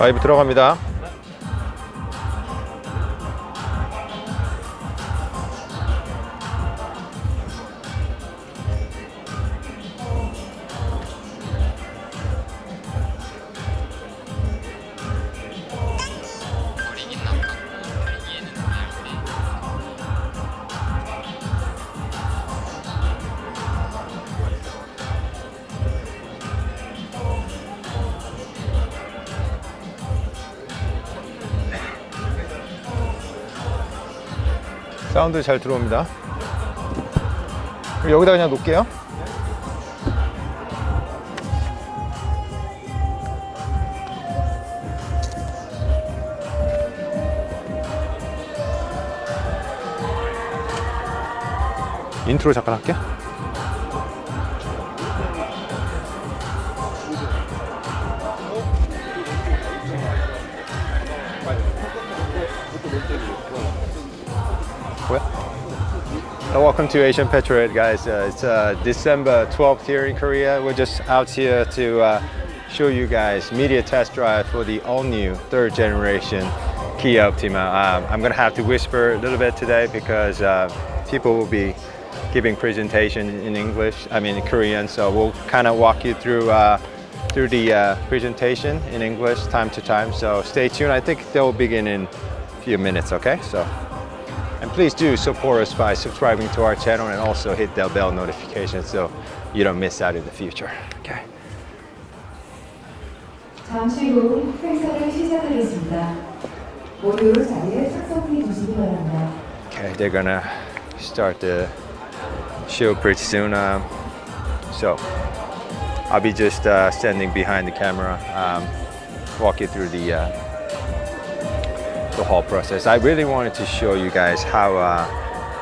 라이브 들어갑니다. 사운드 잘 들어옵니다. 여기다 그냥 놓을게요. 인트로 잠깐 할게요. Welcome to Asian Petrolhead, guys. It's December 12th here in Korea. We're just out here to show you guys media test drive for the all-new third generation Kia Optima. I'm gonna have to whisper a little bit today because people will be giving presentation in English, in Korean. So we'll kind of walk you through the presentation in English time to time. So stay tuned. I think they'll begin in a few minutes. Okay, so. And please do support us by subscribing to our channel and also hit the bell notification so you don't miss out in the future. Okay. 잠시 후 행사를 시작하겠습니다. 모두 자리에 착석해 주시기 바랍니다. Okay, they're gonna start the show pretty soon. So I'll be just standing behind the camera, walk you through the whole process. I really wanted to show you guys how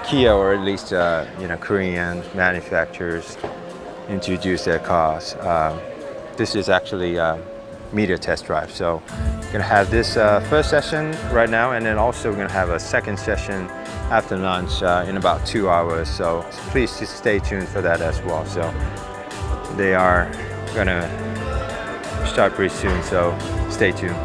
Kia, or at least Korean manufacturers, introduce their cars. This is actually media test drive. So we're gonna have this first session right now, and then also we're gonna have a second session after lunch in about 2 hours. So please just stay tuned for that as well. So they are gonna start pretty soon. So stay tuned.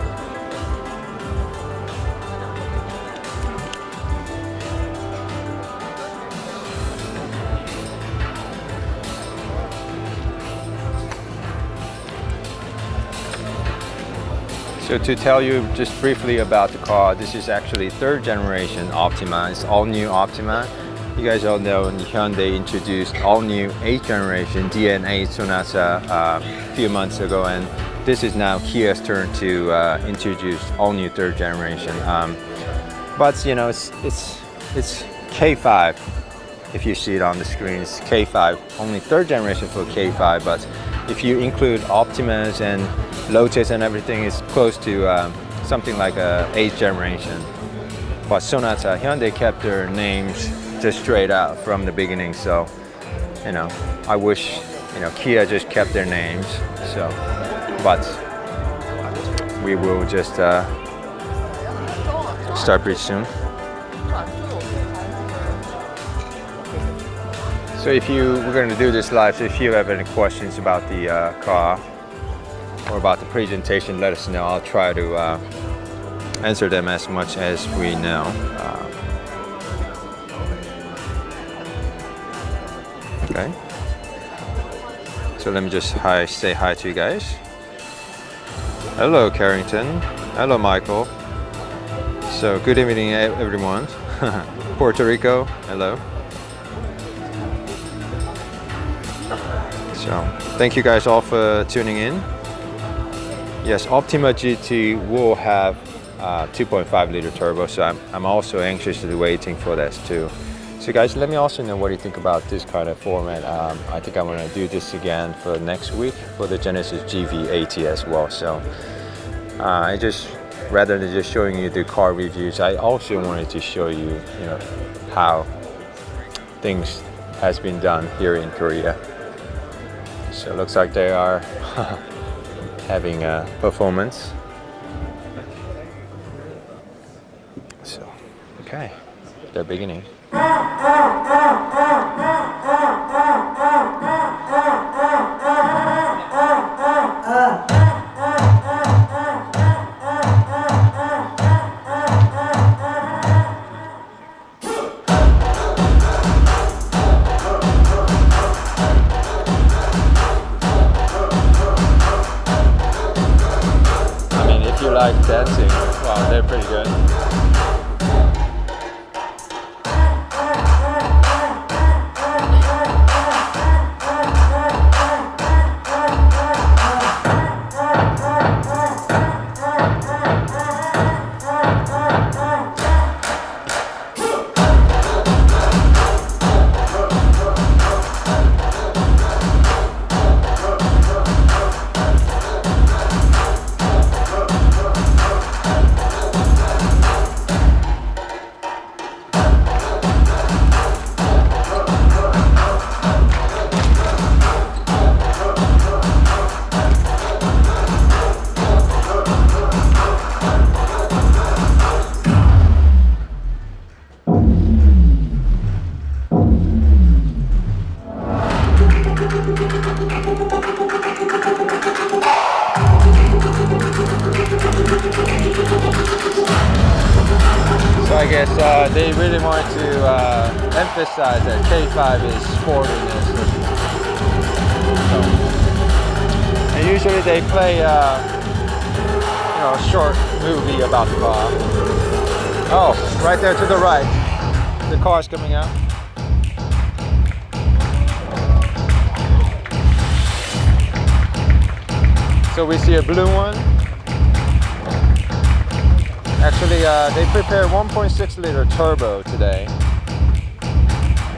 So to tell you just briefly about the car, this is actually third generation Optima. It's all new Optima. You guys all know Hyundai introduced all new 8th generation DNA Sonata a few months ago, and this is now Kia's turn to introduce all new third generation. But you know, it's K5. If you see it on the screen, it's K5. Only third generation for K5, but if you include Optimas and Lotus and everything, it's close to something like a 8th generation. But Sonata, Hyundai kept their names just straight out from the beginning. So, you know, I wish, Kia just kept their names. So, but we will just start pretty soon. So we're going to do this live, so if you have any questions about the car or about the presentation, let us know. I'll try to answer them as much as we know. Okay. So let me just say hi to you guys. Hello, Carrington. Hello, Michael. So good evening, everyone. Puerto Rico, hello. So thank you guys all for tuning in. Yes, Optima GT will have 2.5 liter turbo, so I'm also anxiously waiting for that too. So guys, let me also know what you think about this kind of format. I think I'm going to do this again for next week for the Genesis GV80 as well. So rather than just showing you the car reviews, I also wanted to show you, how things has been done here in Korea. So it looks like they are having a performance. So, okay, they're beginning. cutscene. Wow, they're pretty good. So I guess they really wanted to emphasize that K5 is sportiness. So, and usually they play you know, a short movie about the car. Oh, right there to the right, the car's coming out. So we see a blue one. Actually, they prepared 1.6 liter turbo today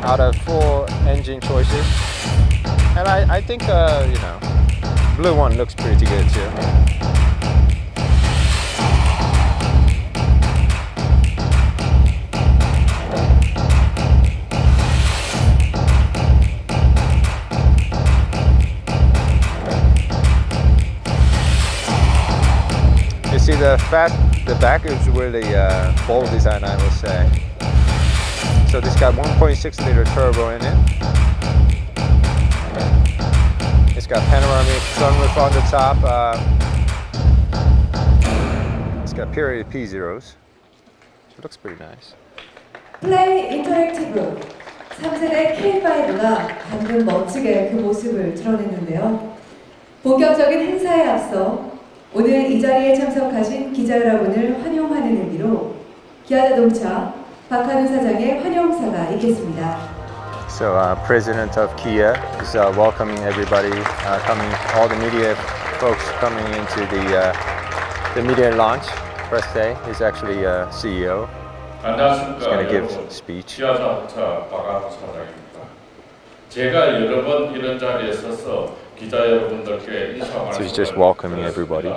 out of 4 engine choices. And I think, you know, blue one looks pretty good too. You see the back is really bold design, I would say. So this got 1.6 liter turbo in it. It's got panoramic sunroof on the top. It's got period P0s. It looks pretty nice. 플레이 인터랙티브 3세대 K5가 방금 멋지게 그 모습을 드러냈는데요. 본격적인 행사에 앞서 오늘 이 자리에 참석하신 기자 여러분을 환영하는 의미로 기아자동차 박한우 사장의 환영사가 있겠습니다. So President of Kia is welcoming everybody, all the media folks coming into the media launch. First day, he's actually CEO. 안녕하십니까. He's going to give a speech. 기아자동차 박한우 사장입니다. 제가 여러 번 이런 자리에 서서 기자 여러분들께 인사 So he's just welcoming everybody.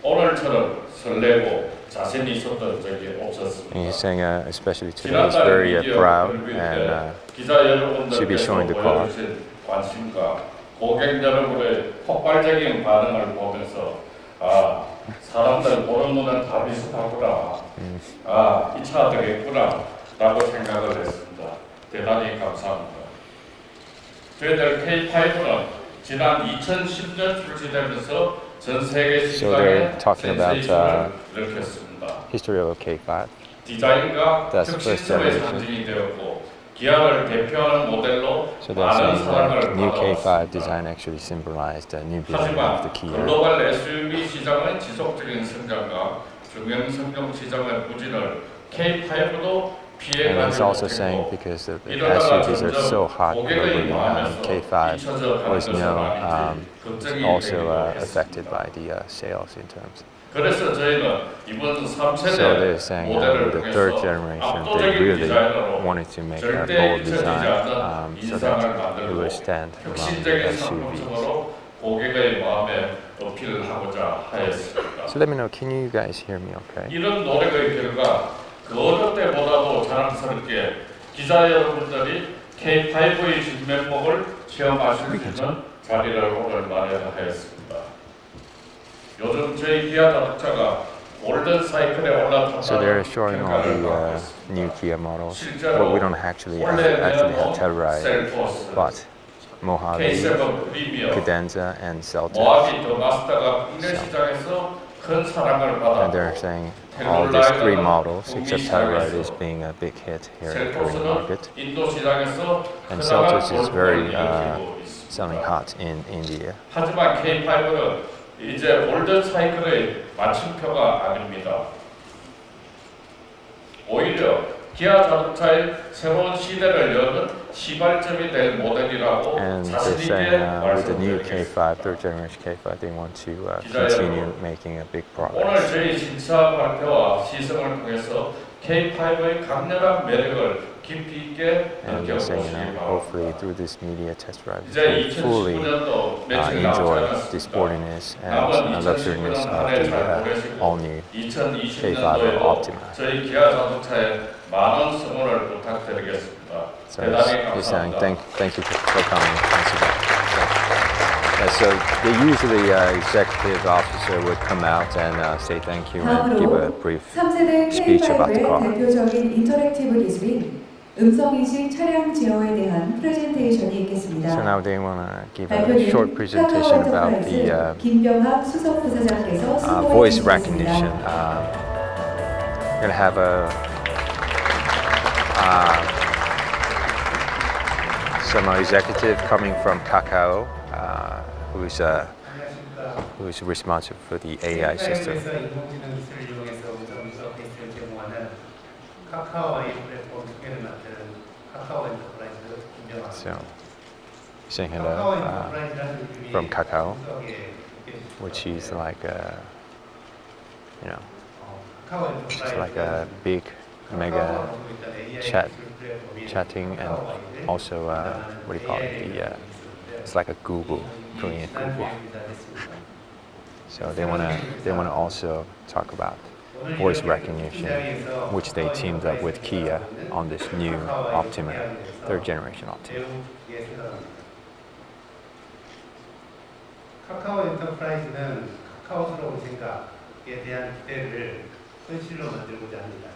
오늘처럼 설레고 자신이 있었던 적이 없었습니다. And he's saying especially today he's very proud and should be showing the car. 관심과 고객 여러분의 폭발적인 반응을 보면서 사람들 보는 눈은 다 비슷하구나. 이 차 되겠구나 라고 생각을 했습니다. 대단히 감사합니다. 저희들 K5는 지난 2010년 출시되면서 전 세계 시장에 센세이션을 일으켰습니다. History of K5. 디자인과 That's first 혁신성의 generation. 상징이 되었고 기아를 대표하는 모델로 So they're 많은 saying 사랑을 that new K5 받아왔습니다. design actually symbolized the new beginning 하지만 of the Kia. 글로벌 SUV 시장의 지속적인 성장과 중형성용 시장의 부진을 K5도 And he's also saying because the SUVs are so hot globally, K5 was also affected by the sales in terms. 그래서 저희는 이번 So 3세대 they're saying 모델을 the third 통해서 generation, they 압도적인 really 디자인으로 wanted to make a 절대 bold 잊혀지지 design 않는 so 인상을 that it 만들고 would stand among the 혁신적인 SUVs. 상품성으로 고객의 마음에 어필을 하고자 하였습니다. So let me know, can you guys hear me okay? 이런 노력의 결과 그 어느 때보다도 자랑스럽게 기자 여러분들이 K5의 진면목을 체험하실 수 있는 자리를 오늘 마련하였습니다. 요즘 저희 기아 자동차가 골든 사이클에 올라탄다는 So they're showing all 평가를 받고 the 있습니다. new Kia models. 실제로 Well, we don't actually have Telluride, 셀토스, but Mojave, K7 프리미어, Cadenza, and Celtic. 모하비 더 마스터가 국내 시장에서 큰 사랑을 And they're 받았고 saying all these 3 models, except Telluride, is being a big hit here in the Korean market. 인도 시장에서 And 크나마 Celtic is very 골든을 일으키고 있습니다. selling hot in India. 하지만 K5는 이제 올드 사이클의 마침표가 아닙니다. 오히려 기아 자동차의 새로운 시대를 여는 시발점이 될 모델이라고 And they're 자신 있게 saying with the new 말씀드리겠습니다. K5, third generation K5, they want to continue making a big 오늘 progress. 저희 신차 발표와 시승을 통해서 K5의 강렬한 매력을 깊이 있게 And they're saying, 느껴보시기 hopefully 바랍니다. through this media test drive, you 이제 can fully 2019년도 며칠 남지 enjoy the 않았습니다. sportiness and 남은 luxuriousness 2019년 of 한 해 잘 the 보내시고 all-new K5 2020년도에도 Optima. 저희 기아 자동차에 많은 성원을 부탁드리겠습니다. So 대단히 he's saying 감사합니다. thank you for coming. Thanks again. So they usually executive officer would come out and say thank you and give a 다음으로 brief 3세대 speech about the K5의 car. 대표적인 인터랙티브 기술인 음성인식 차량 제어에 대한 프레젠테이션이 있겠습니다. So now they want to give a 발표는 short 카카오 presentation about the 엔터프라이즈 김병학 수석부사장께서 voice 수고해 recognition. 주셨습니다. We're gonna have some executive coming from Kakao, who's responsible for the AI system. 인공지능 기술을 이용해서 음성 테스트를 제공하는 카카오 AI 플랫폼 소개를 맡은 카카오 엔터프라이즈 김병학. So, saying 카카오 hello 엔터프라이즈라는 이름이 from Kakao, 음성에 which is like 카카오 just 엔터프라이즈가 like a big mega chatting and also what do you call it? It's like a Google, Korean Google. So they wanna also talk about voice recognition, which they teamed up with Kia on this new Optima, third generation Optima. 카카오 엔터프라이즈는 카카오스러운 생각에 대한 기대를 현실로 만들고자 합니다.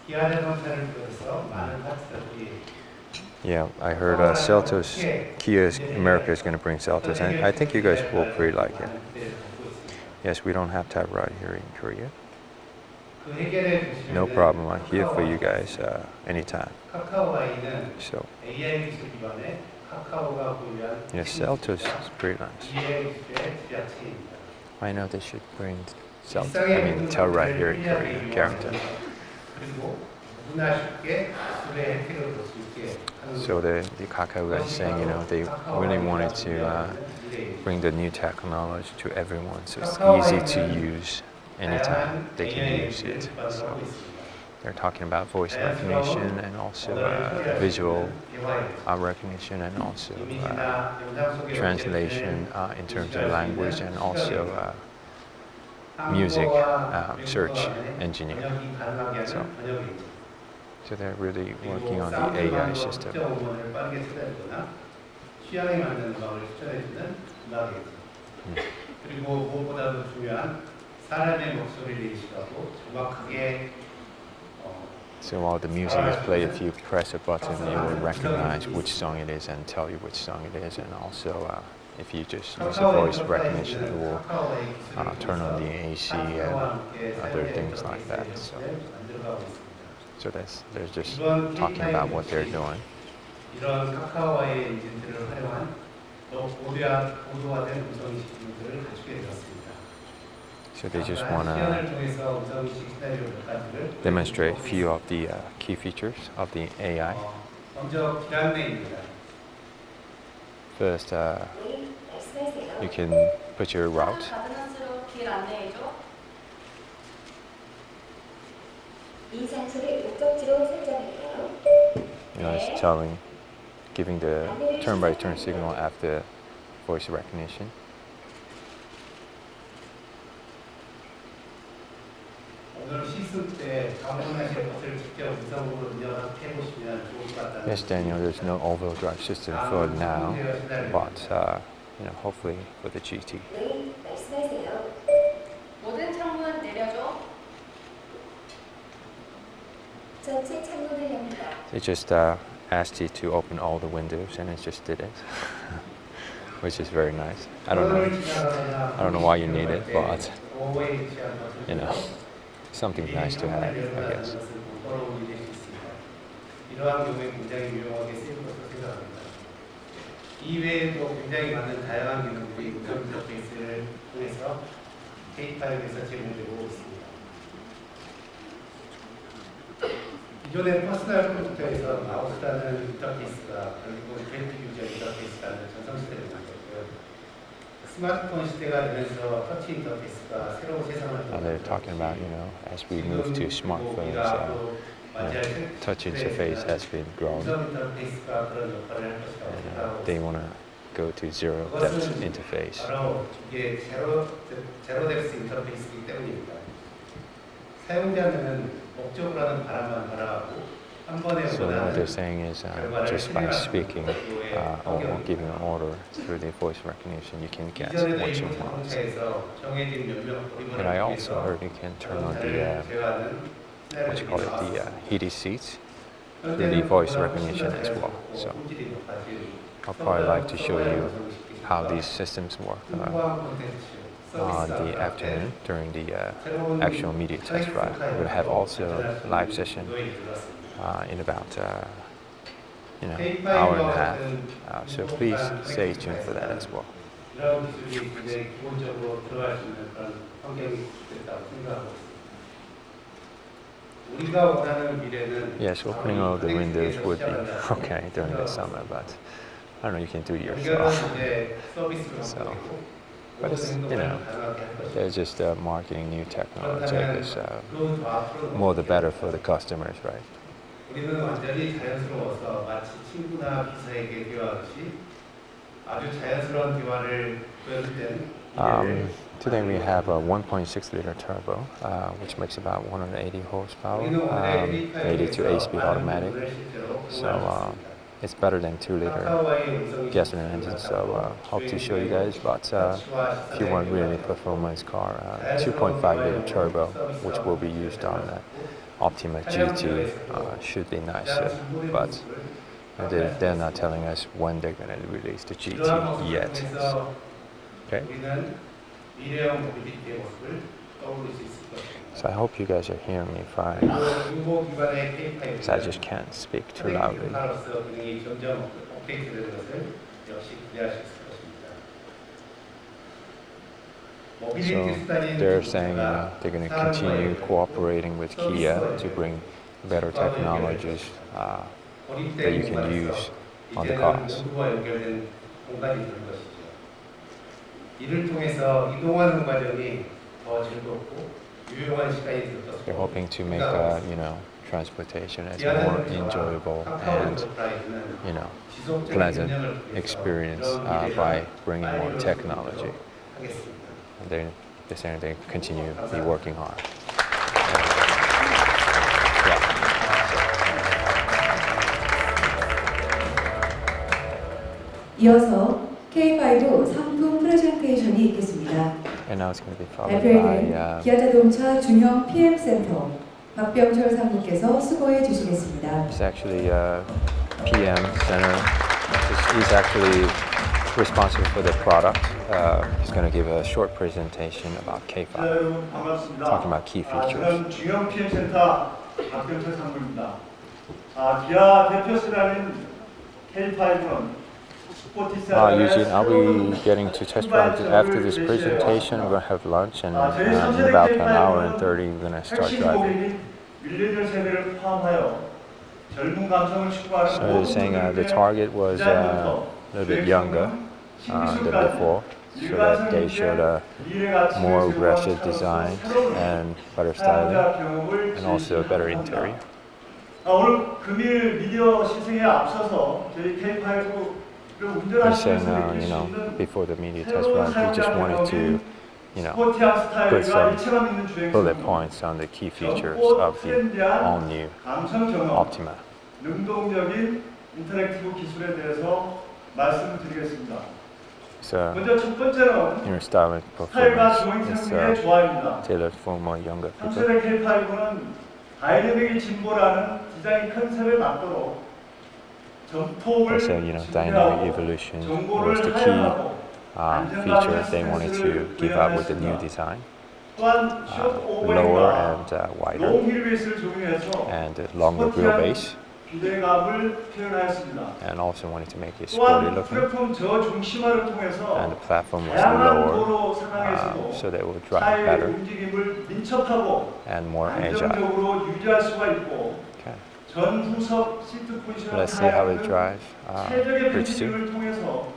기아 자동차를 비롯해서 많은 파트너들이 Yeah, I heard Seltos, Kia America is going to bring Seltos, and I think you guys will pretty like it. Yes, we don't have tab right here in Korea. 그 해결해 주시면 No problem, I'm here for you guys anytime. 카카오 아이는 So, AI 기술 기반의 카카오가 보유한 yes, Seltos is pretty nice. AI 기술의 지자체입니다. I know they should bring Seltos, I mean, tell right here in Korean character. 그리고 누구나 쉽게 기술의 혜택을 볼 수 있게 하는 So the Kakao guys saying, they really wanted to bring the new technology to everyone, so it's easy to use anytime they can use it. So they're talking about voice recognition and also visual recognition and also translation in terms of language and also music search engineer. So they're really working on the AI system. 취향에 맞는 음악을 추천해주는 음악이겠죠. 그리고 무엇보다도 중요한 사람의 목소리를 인식하고 정확하게 So while the music is played, if you press a button, it will recognize which song it is and tell you which song it is. And also, if you just use a voice recognition, it will turn on the AC and other things like that. So they're just talking about what they're doing. 이런 카카오의 엔진들을 활용한 고도화된 음성인식 기능들을 갖추게 되었습니다. So they just want to demonstrate a few of the key features of the AI. 먼저 기란내입니다. First, you can put your route. 이 장소를 목적지로 설정해요. It's giving the turn-by-turn signal after voice recognition. 오늘 시승 때 방문하실 것을 직접 음성으로 입력해 보시면 좋을 것 같다는. Yes, Daniel, there's no all-wheel drive system for now, but hopefully for the GT. 네, 말씀하세요. 모든 창문 내려줘. 전체 창문을 엽니다. It just asked you to open all the windows, and it just did it, which is very nice. I don't know why you need it, but something nice to have, I guess. 이러한 경우에 굉장히 유용하게 쓰일 것으로 생각합니다. 이외에도 굉장히 많은 다양한 기능들이 음성 인터페이스를 통해서 K5에서 제공되고 있습니다. 기존의 퍼스널 컴퓨터에서 마우스라는 인터페이스가 결국은 그래픽 유저 인터페이스라는 전성 시대를 만들었고요. 스마트폰 시대가 되면서 터치 인터페이스가 새로운 세상을 They're talking about, as we move to smartphones, touch interface has been grown. And they want to go to zero depth interface. 바로 이게 제로 뎁스 인터페이스이기 때문입니다. 사용자는 목적으로 하는 바람만 바라고 So what they're saying is just by speaking or giving an order through the voice recognition, you can get what you want. And I also heard you can turn on the the heated seats through the voice recognition as well. So I'll probably like to show you how these systems work on the afternoon during the actual media test drive. We're going to have also a live session in about hour and a half. So please stay tuned for that as well. Yes, opening all the windows would be okay during the summer, but I don't know, you can do it yourself. So, but it's, they're just marketing new technology. It's more the better for the customers, right? 우리는 완전히 자연스러워서 마치 친구나 기사에게 대화하듯이 아주 자연스러운 대화를 보여줄 때는 Today we have a 1.6-liter turbo, which makes about 180 horsepower, 80 to 8-speed automatic. So it's better than 2-liter gasoline engine. So hope to show you guys. But if you want really performance car, 2.5-liter turbo, which will be used on Optima GT, should be nicer. But they're not telling us when they're going to release the GT yet. So, okay. So I hope you guys are hearing me fine, because I just can't speak too loudly. So they're saying they're going to continue cooperating with Kia to bring better technologies that you can use on the cars. They're hoping to make transportation as more enjoyable and pleasant experience by bringing more technology. And they're saying they continue to be working hard. 이어서 K5 상품 프레젠테이션이 있겠습니다. And now it's going to be followed by 기아 자동차 중형 PM 센터 박병철 상무께서 수고해 주시겠습니다. It's actually PM Center. He's actually responsible for the product. He's going to give a short presentation about K5, talking about key features. 중형 PM 센터 박병철 상무입니다. 기아 대표시라는 K5는 Eugene, I'll be getting to test drive after this presentation. We're going to have lunch, and in about an hour and 30, we're going to start driving. So they're saying the target was a little bit younger than before, so that they showed a more aggressive design and better styling, and also a better interior. 오늘 금일 미디어 시승에 앞서서 저희 K5 He's saying, before the media test drive, he just wanted to, put some bullet points on the key features of the all-new Optima. So, styling performance is tailored for more younger people. They said, dynamic evolution was the key feature they wanted to give up with the new design. Lower and wider, and longer wheelbase, 기대감을 표현하였습니다. and also wanted to make it sporty 또한 looking. 플랫폼 저중심화를 통해서 And the platform was 다양한 lower 도로 상황에서도 so that it would drive 차의 better 움직임을 민첩하고 and more agile. 안정적으로 유지할 수가 있고 Okay. 전후석 시트 포지션을 Let's see how it drive 최적의 bridge 2. 벤치링을 통해서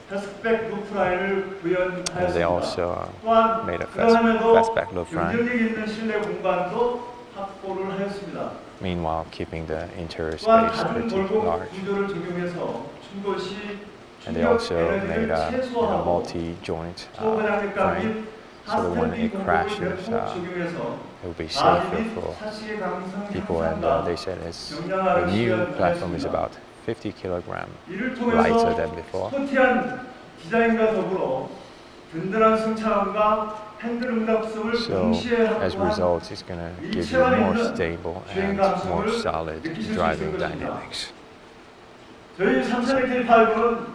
패스트백 루프라인을 And they 구현하였습니다. also 또한 made a 그러함에도 fastback loop line. 경쟁력 있는 실내 공간도 확보를 하였습니다. Meanwhile, keeping the interior 또한 space 다중 pretty 돌고 large. 구조를 적용해서 충돌 시 And they 충격 also made 에너지를 a 최소화하고 multi-joint 초고장력감 frame, 및 so that when it 하스템핑 crashes, 공법을 대폭 적용해서 it will be 마비 safer 및 for 샤시의 강성 people. And 향상과 they said it's, the 경량화를 new 시도하였습니다. platform is about 50 kilogram 이를 lighter 통해서 than before. 스포티한 디자인과 더불어 든든한 승차감과 핸들 응답성을 So 동시에 as a 확보한 result, it's going to give you more stable and more solid driving dynamics. 저희 3세대 K5는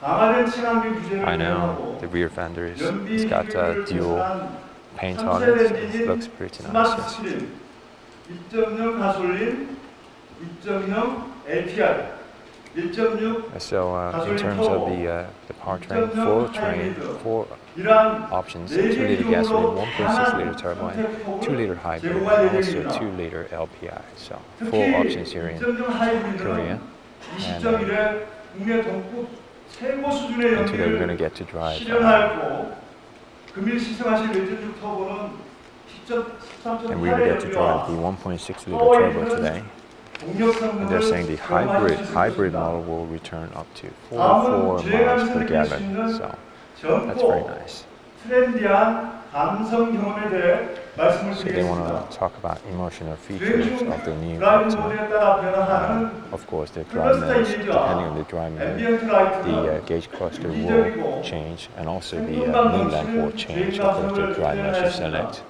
강화된 친환경 규제를 I know 운영하고 the rear fender it's 연비 got 실효를 dual 개선한 paint on it. 3세대 So it 엔진인 looks pretty nice. 스마트 Yes. 스릴 2.0 가솔린 2.0 LPR 1.6 So in terms of the powertrain, four 이러한 options: 4개 2-liter 기종으로 gasoline, 1.6-liter turbo, and 2-liter hybrid, and also 2-liter LPI. So four options here in 2.0 하이브리드는 Korea. 20.1의 국내 동급 최고 수준의 And today we're going to 연비를 get to drive 실현하였고 금일 시승하신 1.6 터보는 and we will get to drive the 1.6-liter turbo today. And they're saying the hybrid model will return up to 44 miles per gallon. So that's very nice. 트렌디한 감성 경험에 대해 말씀을 So they want 드리겠습니다. to talk about emotional features of the new 드라이브 Optima. 모드에 따라 변화하는 Of course, the drive modes, depending on the drive mode, 앰비언트 라이트는 the gauge cluster will change, and also the mood lamp will change according to the drive mode you select.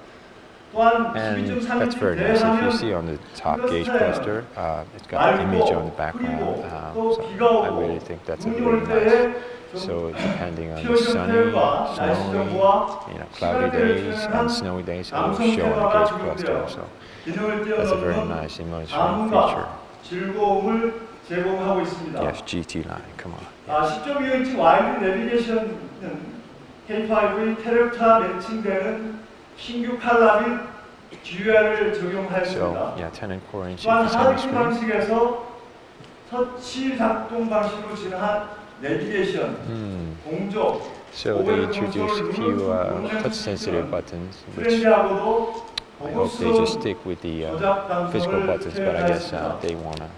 또한 And 12.3 that's very nice. If you see on the top gauge cluster, it's got an image on the background. So I really think that's a very nice. So depending on the sunny, snowy, cloudy days and snowy days, it will show on the gauge cluster. So that's a very nice emotional feature. 즐거움을 제공하고 있습니다. Yes, GT line. Come on. 10.2인치 와이드 내비게이션은 K5의 캐릭터 매칭되는 신규 칼라 및 GUI를 So 적용하였습니다. yeah, 10.4-inch 또한 is the same 하드키 screen. 방식에서 터치 작동 방식으로 진행한 내비게이션, 공조, So they introduced a few touch-sensitive buttons, which 트렌디하고도 I hope they just stick with the physical buttons. But I guess they wanna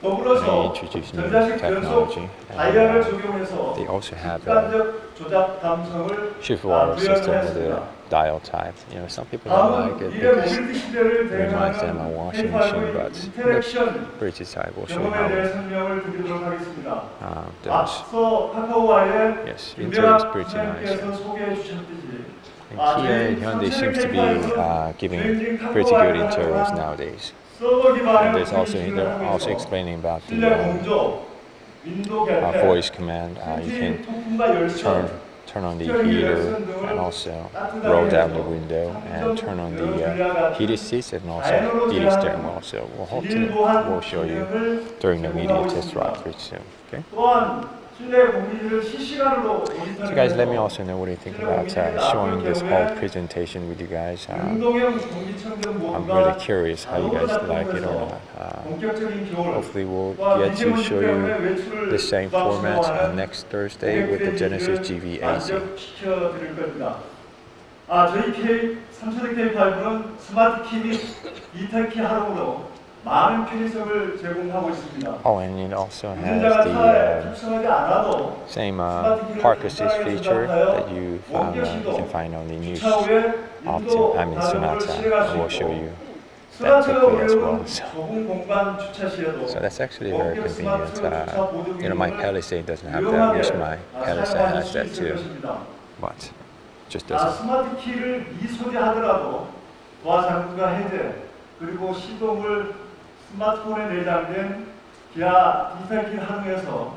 더불어서 introduce new 전자식 technology. 변속 다이얼을 And 적용해서 they also have a 습관적 조작 감성을 shift water system with a 구현하였습니다. dial type. Some people don't like 다음은 it 미래 because 모빌리티 시대를 it reminds them of 대응하는 washing machine, K5의 but 인터랙션 pretty type will show you 경험에 대해 how 설명을 드리도록 하겠습니다. those. 앞서 카카오와의 Yes, interior is 김대학 pretty nice. 선생님께서 소개해 주셨듯이 And Kia and Hyundai seems to be giving pretty good interiors nowadays. 서버 And 기반의 there's also 오픈 they're also 기술을 explaining about the 실내 공조, 윈도우 개폐, voice command. You can 통풍과 열선, turn on the heater and also roll down the window and turn on the heated seats and also heated steering wheel. So we'll show you during the media test drive pretty soon. Okay. 또한 실내 공기를 실시간으로 So guys, let me also know what you think about showing this whole presentation with you guys. 운동형 공기청정 I'm 모드가 really curious how you guys like it or not. 본격적인 겨울, Hopefully we'll get to show you the same format next Thursday with the Genesis GV AC. 시켜드릴 겁니다. 저희 삼세대 K5는 스마트 키 및 디지털 키 할음으로 많은 편의성을 제공하고 있습니다. Oh, and it also has 운전자가 차에 the 탑승하지 않아도 same park assist feature that you can find on the new Optima, Sonata. I will show you that quickly as well. So that's actually very convenient. My Palisade doesn't have that. I wish my Palisade has that too, but just doesn't. 스마트 키를 미소지하더라도 도화 잠금과 해제 그리고 시동을 스마트폰에 내장된 기아 디지털 키 활용해서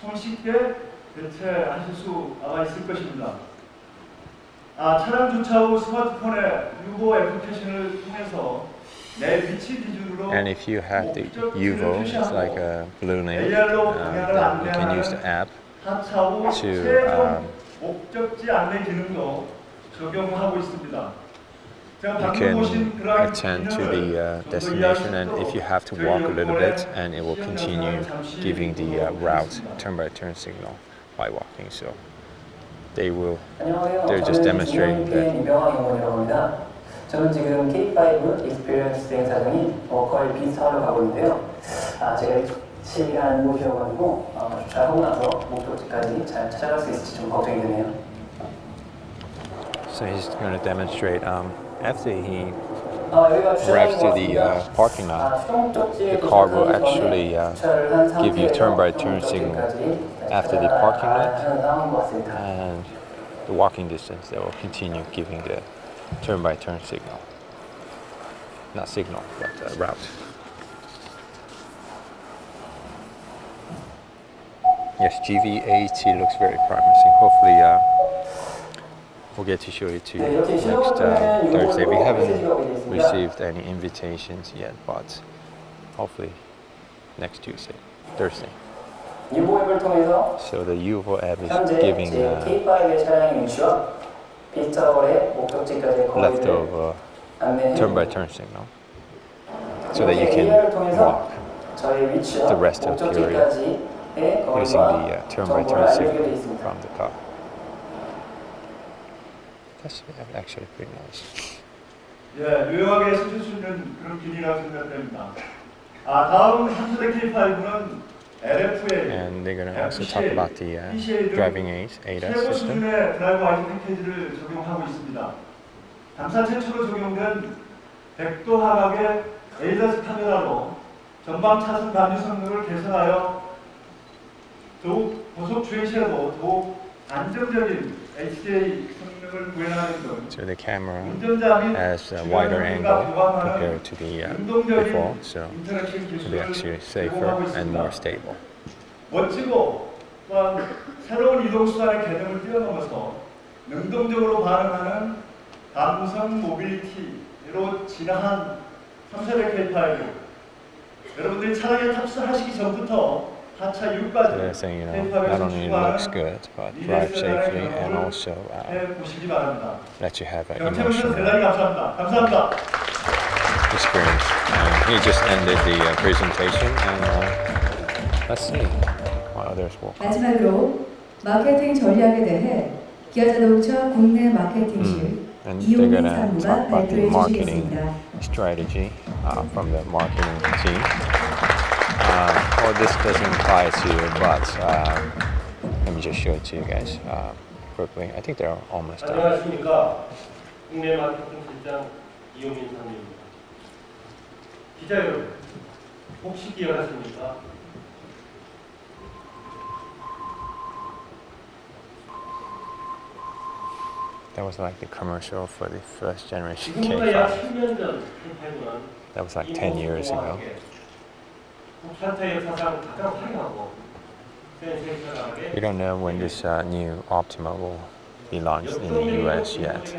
손쉽게 대체하실 수 있을 것입니다. 차량 주차 후 스마트폰에 유보 애플리케이션을 통해서 내 위치 기준으로 And if you have the 목적지를 UVO, it's 표시하고 like a blue link, AR로 방향을 then you can use the 안내하는 app 하차 후 to, 최종 목적지 안내 기능도 적용하고 있습니다. 제가 you 방금 can 보신 그러한 attend to 기능을 the 좀더 destination, and 이해하실 if you have to 저희 walk a little bit, 연구원의 and it will 시연 continue 영상을 잠시 giving the 보도록 route 하겠습니다. turn-by-turn signal by walking. So they're 안녕하세요. just 저는 demonstrating that. 임병환 연구원이라고 합니다. 저는 지금 K5 익스피리언스 대행사장인 워커의 비스타워를 가고 있는데요. 제가 일치한 곳이어가지고 주차하고 나서 목적지까지 잘 찾아갈 수 있을지 좀 걱정이 되네요. So he's going to demonstrate after he 여기가 arrives to 주차장인 the 것 parking 같습니다. lot. 수동 목적지에 The car will 도착하기 actually 전에 주차를 한 give you 상태에서 turn-by-turn 수동 signal 목적지까지 after the parking lot. 하는 상황인 것 같습니다. And the walking distance, they will continue giving the turn-by-turn signal. Not signal, but route. Yes, GV80 looks very promising. Hopefully we'll get to show it to you next Thursday. We haven't received any invitations yet, but hopefully next Thursday. 유보 앱을 통해서 So the UVO app is 현재 giving 제 K5의 차량의 위치와 비스타워의 목적지까지의 거리를 leftover 안내해 turn-by-turn signal, so that you can walk 저의 위치와 the rest of the area 목적지까지의 using 거리와 the turn-by-turn 정보를 알려주게 signal 되어 있습니다. from the car. That's actually pretty nice. 예, 유용하게 쓰실 수 있는 그런 기능이라고 생각됩니다. 다음 3세대 K5는 LFA, And they're going to also talk about the driving ADAS 최고 system. 수준의 드라이브 아이디 패키지를 적용하고 있습니다. 당사 최초로 적용된 100도 하각의 ADAS 카메라로 전방 차선 감지 성능을 개선하여 더욱 고속 주행 시에도 더욱 안정적인 HDA 성능을 구현하는 등 So the camera 운전자 및 has a wider angle compared to the before, so 인터랙션 it'll be actually 기술을 safer 제공하고 and 있습니다. more stable. 멋지고 또한 새로운 이동수단의 개념을 뛰어넘어서 능동적으로 반응하는 감성 모빌리티로 진화한 3세대 K5. 여러분들이 차량에 탑승하시기 전부터 하차 So 6까지 they're saying, not only it looks good, but drive safely and also 보시기 바랍니다. let you have an 경청해주셔서 emotional 대단히 감사합니다. 감사합니다. experience. And he just ended the presentation, and let's see what others will. 마지막으로 마케팅 전략에 대해 기아자동차 국내 마케팅실 And they're 이용민 gonna 상무가 talk about the 발표해 marketing 주시겠습니다. strategy from the marketing team. Well, this doesn't apply to you, but let me just show it to you guys quickly. I think they're almost done. 안녕하십니까. 국내 마케팅 실장 이용민 상무입니다. 기자 여러분, 혹시 기억하십니까? That was like the commercial for the first generation 지금보다 약 K5. 10년 전 K5는 That was like 10 years ago. 국산차 역사상 가장 화려하고 센세이션하게 We don't know when this new Optima will be launched in the US yet,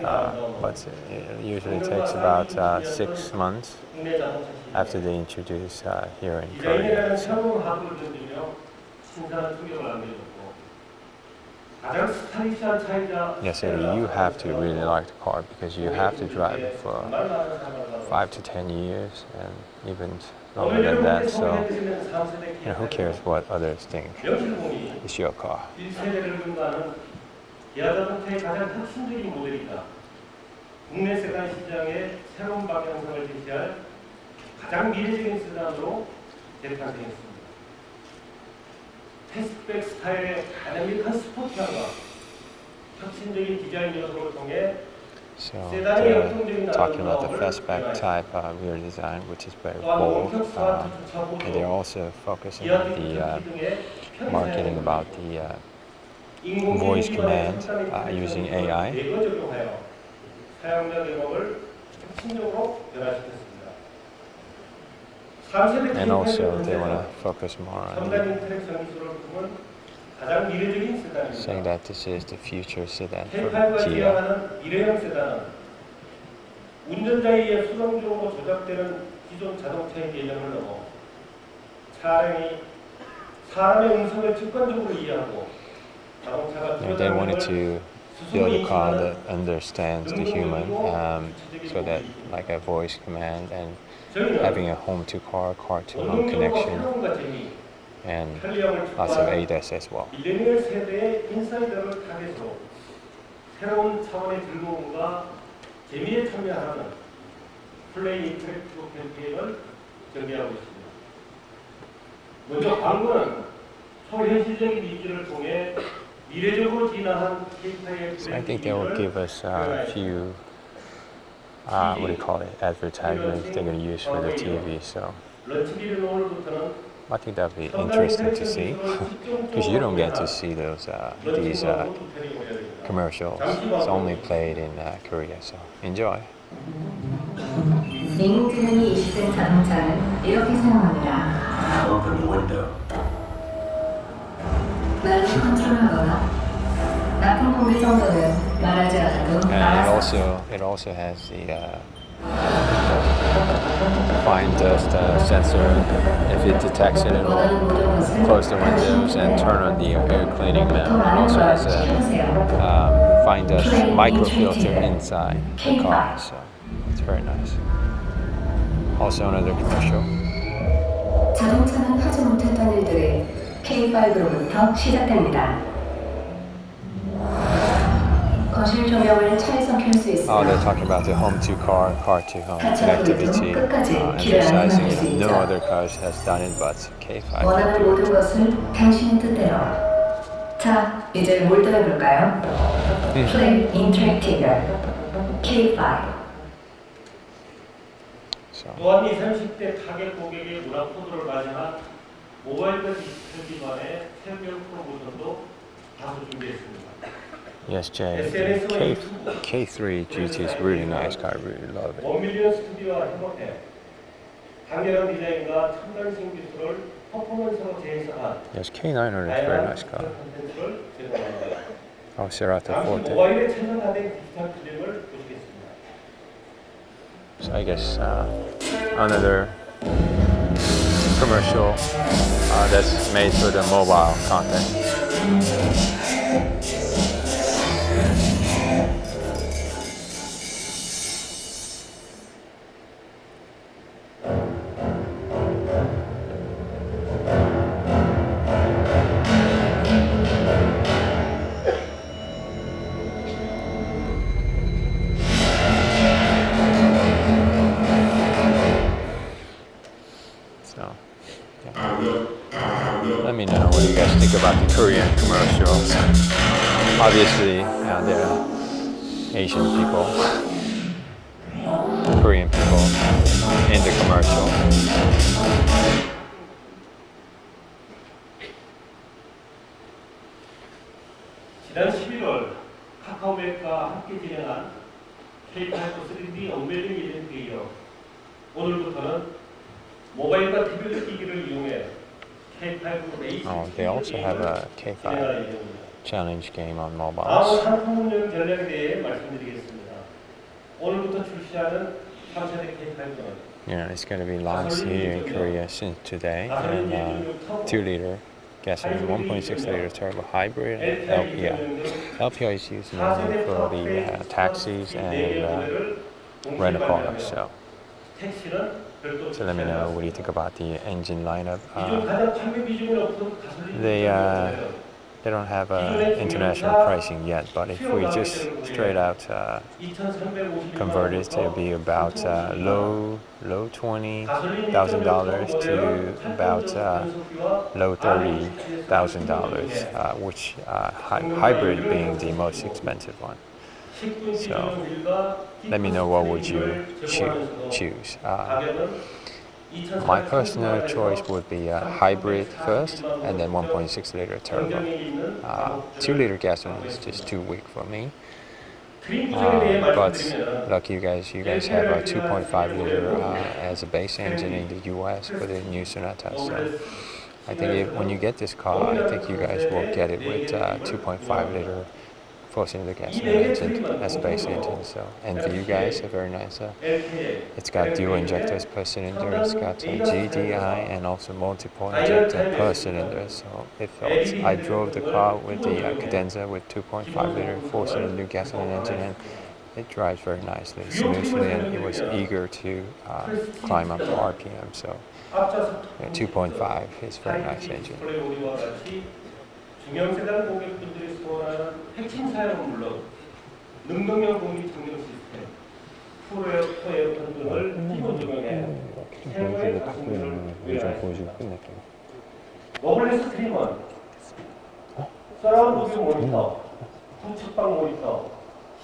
but it usually takes about 6 months 국내 자동차 after they introduce here in 디자인이라는 Korea. 새로운 하드를 견디며 신선한 충격을 안겨줬고 가장 스타일리시한 차이자 Yes, you have to really like the car because you have to drive it for 5 to 10 years and even longer than that. So, who cares what others think? 명실공히 It's your car. 1세대를 근거하는 기아자동차의 가장 혁신적인 모델이다. 국내 세단 시장의 새로운 방향성을 제시할 가장 미래적인 세단으로 재탄생했습니다. 패스트백 스타일의 다이나믹한 스포티함과 혁신적인 디자인 요소를 통해 So they're talking about the fastback type rear design, which is very bold, and they're also focusing on the marketing about the voice command using AI. And also they want to focus more on saying that this is the future sedan for Kia. 운전자에 의해 수동적으로 조작되는 기존 자동차의 개념을 넘어 차량이 사람의 음성을 직관적으로 이해하고 자동차가 They wanted to build a car that understands the human, so that like a voice command and having a home-to-car, car-to-home connection, and lots of ADAS as well. 밀레니얼 세대의 인사이더를 타겟으로 새로운 차원의 즐거움과 재미에 참여하는 플레이 인터랙티브 캠페인을 준비하고 있습니다. 먼저 광고는 초현실적인 니즈를 통해 미래적으로 진화한 K-파이의 So I think they will give us a few, what do you call it, advertisements they're going to use for the TV. So 런치기를 오늘부터는 I think that'll be interesting to see, because you don't get to see these commercials. It's only played in Korea. So enjoy. 인공지능이 이식된 자동차는 이렇게 사용합니다. Open the window. 말을 컨트롤하거나 낮은 공기 정도는 말하지 않아도 And it also has the fine dust sensor. If it detects it, it will close the windows and turn on the air cleaning mount. It also has a fine dust microfilter inside the car, so it's very nice. Also another commercial. 자동차는 하지 못했던 일들이 K5로부터 시작됩니다. 거실 조명을 차에서 켤 수 있으며 Oh, they're talking about the home-to-car, car-to-home connectivity, 끝까지 emphasizing 수 it. No 있죠. other cars has done it, but K5 원하는 can do 모든 it. 것을 당신의 뜻대로. 자, 이제 몰두해볼까요? Play Interactive K5. So, 또한 20, 30대 타겟 고객의 문화 코드를 반영한 모바일과 디지털 기반의 생명 프로모션도 다수 준비했습니다. yes, Jay, K3 GT is really nice car. I really love it. 1밀리언 스튜디오와 협업해 강렬한 디자인과 첨단性기술을 퍼포먼스로 재해석한 Yes, K900 is a very nice car. 콘텐츠를 제공합니다. Oh, Cerato 당시 Forte. 모바일에 최적화된 디지털 필름을 보시겠습니다. So I guess another commercial that's made for the mobile content. So, yeah. Let me know what you guys think about the Korean commercials. Obviously, there are Asian people, Korean people in the commercial. 지난 11월 카카오맵과 함께 진행한 K5 3D 언베일링 이벤트에 이어 오늘부터는 모바일과 태블릿 기기를 이용해 K5 레이싱 Oh, they also have a K5 진행할 예정입니다. challenge game on 다음 mobiles. 상품 운영 전략에 대해 말씀드리겠습니다. 오늘부터 출시하는 3세대 K5는 Yeah, it's going to be launched here in Korea since today. And 2-liter gasoline, 1.6-liter turbo hybrid, and LPI. LPI is used mainly for the taxis and rental cars. So let me know what you think about the engine lineup. They don't have international pricing yet, but if we just straight out convert it to be about low $20,000 to about low $30,000, which hybrid being the most expensive one. So let me know what would you choose. My personal choice would be a hybrid first, and then 1.6-liter turbo. 2-liter gasoline is just too weak for me. But lucky you guys have a 2.5-liter as a base engine in the US for the new Sonata. So I think when you get this car, I think you guys will get it with 2.5-liter 4-cylinder gasoline engine as a base engine. So, and the view guys are very nice. It's got dual injectors per cylinder. It's got a GDI and also multiple injector per cylinder. So it felt. I drove the car with the cadenza with 2.5 liter 4-cylinder gasoline engine, and it drives very nicely, smoothly, and it was eager to climb up the RPM. So 2.5 is a very nice engine. 중형 세단 고객분들이 소원하는 핵심 사양은 물론 능동형 공기 청정 시스템, 풀 에어컨 등을 기본 적용해 최고의 가속력을 외라했습니다. 노블레스 트림은 서라운드 뷰 모니터, 우측방 모니터,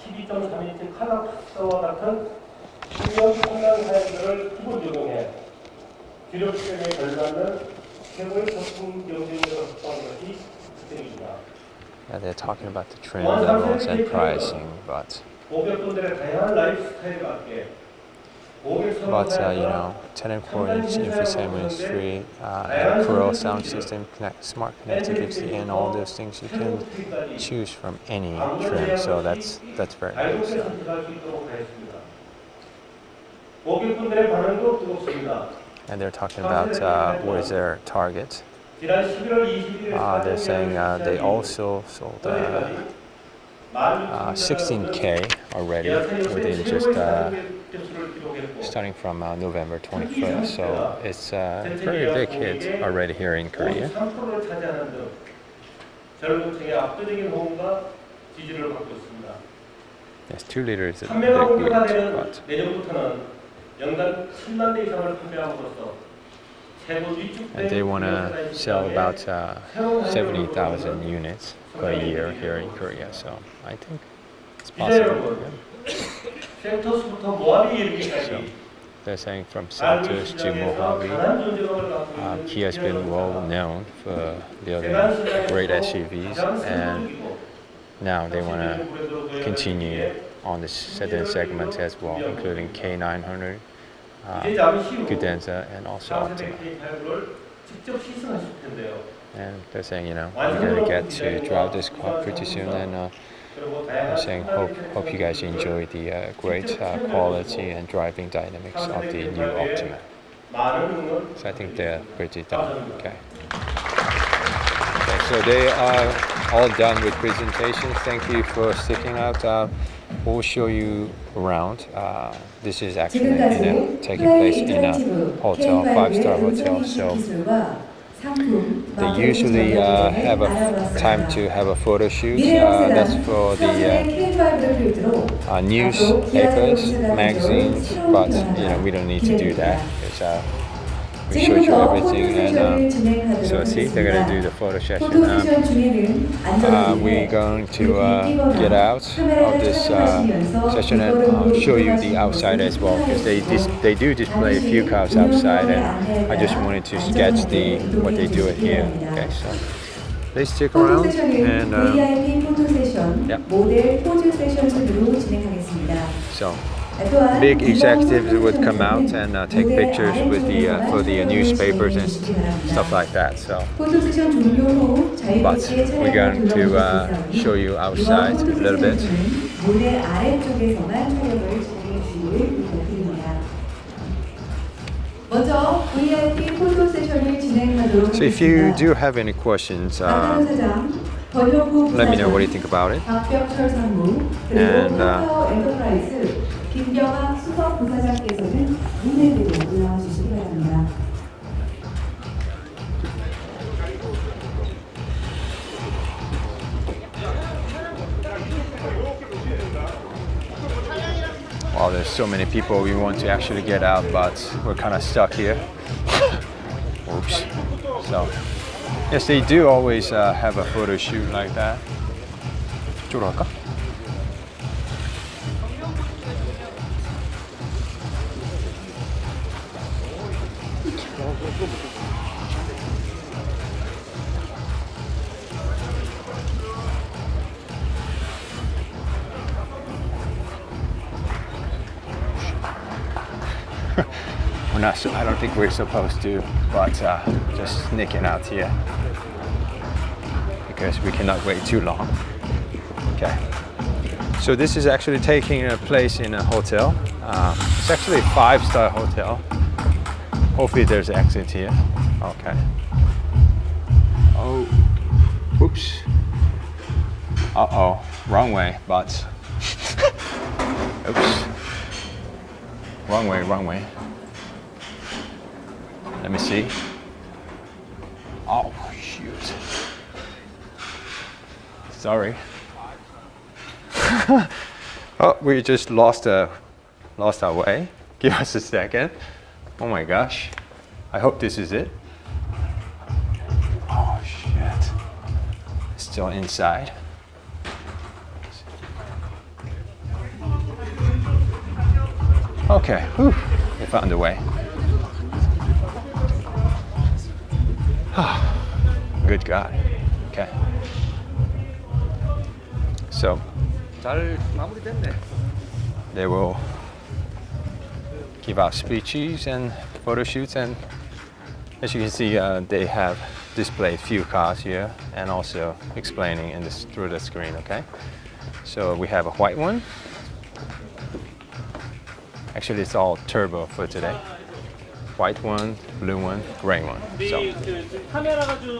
12.3인치 칼럼 탑서와 같은 중형功能 사양들을 기본 적용해 기록 시간에 걸맞는 최고의 소품 경쟁력을 확보하는 것이 Yeah, they're talking about the trim levels and pricing, but you know, 10.4-inch infotainment is free, and Pro sound system, smart connectivity, and all those things you can choose from any trim. So that's very nice. And they're talking about what is their target. They're saying they also sold 16K already within just starting from November 21st. So it's a very big hit already here in Korea. Yes, 2 liters is a big weight, but and they want to sell about 70,000 units per year here in Korea, so I think it's possible. Yeah. So they're saying from Seltos to Mojave, Kia's been well known for building great SUVs, and now they want to continue on the sedan segment as well, including K900. Cadenza and also Optima. And they're saying, you know, you're going to get to drive this car pretty soon, and they're saying hope you guys enjoy the great quality and driving dynamics of the new Optima. So I think they're pretty done. Okay. So they are all done with presentations. Thank you for sticking out. We'll show you around. This is actually taking place in a hotel, 5-star hotel. So they usually have a time to have a photo shoot. That's for the newspapers, magazines, but you know, we don't need to do that. We showed you everything, and so see, they're going to do the photo session. We're going to get out of this session and show you the outside as well, because they do display a few cars outside, and I just wanted to sketch what they do here. Okay, so please stick around, and so big executives would come out and take pictures with for the newspapers and stuff like that. So, but we're going to show you outside a little bit. So if you do have any questions, let me know what you think about it. And 김병학 수석 부사장께서는 무대로 올라와 주시기 바랍니다. Wow, there's so many people we want to actually get out, but we're kind of stuck here. Oops. So, yes, they do always have a photo shoot like that. 이쪽으로 갈까? We're not. I don't think we're supposed to, but just sneaking out here because we cannot wait too long. Okay. So this is actually taking a place in a hotel. It's actually a 5-star hotel. Hopefully there's an exit here. Okay. Oh, oops. Uh-oh, wrong way, but. Oops. Wrong way, wrong way. Let me see. Oh, shoot. Sorry. Oh, we just lost our way. Give us a second. Oh my gosh. I hope this is it. Oh shit. Still inside. Okay, whew. We found a way. Good God. Okay. So they will give out speeches and photo shoots, and as you can see, they have displayed few cars here and also explaining in this through the screen. Okay, so we have a white one. Actually, it's all turbo for today. White one, blue one, gray one. So,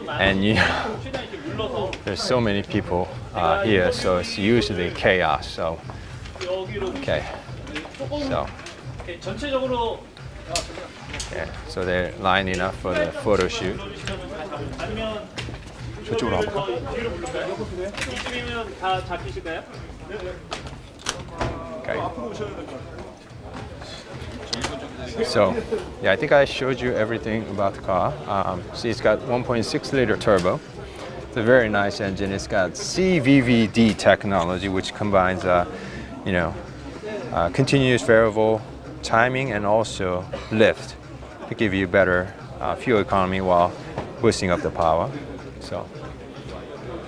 and you know, there's so many people here, so it's usually chaos. So, okay, so yeah, so they're lining up for the photo shoot. 저쪽으로 가볼까? Okay. So, yeah, I think I showed you everything about the car. See, it's got 1.6 liter turbo. It's a very nice engine. It's got CVVD technology, which combines, continuous variable timing and also lift to give you better fuel economy while boosting up the power. So,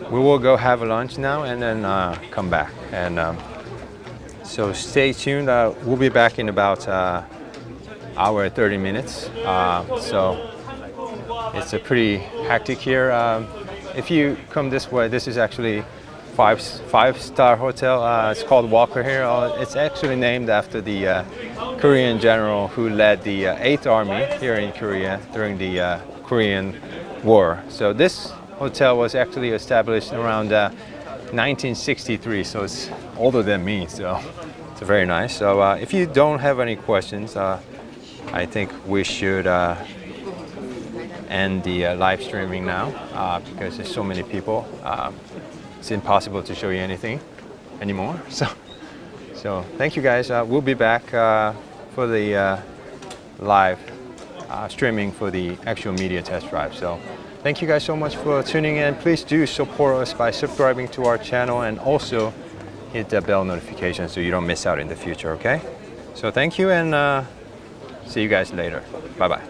we will go have a lunch now and then come back. And so stay tuned. We'll be back in about hour 30 minutes. So it's a pretty hectic here. If you come this way, this is actually five-star hotel. It's called Walker here. It's actually named after the Korean general who led the 8th Army here in Korea during the Korean War. So this hotel was actually established around 1963, so it's older than me, so it's very nice. So if you don't have any questions, I think we should end the live streaming now because there's so many people. It's impossible to show you anything anymore. So thank you guys. We'll be back for the live streaming for the actual media test drive. So thank you guys so much for tuning in. Please do support us by subscribing to our channel and also hit the bell notification so you don't miss out in the future, okay? So thank you and see you guys later. Bye-bye.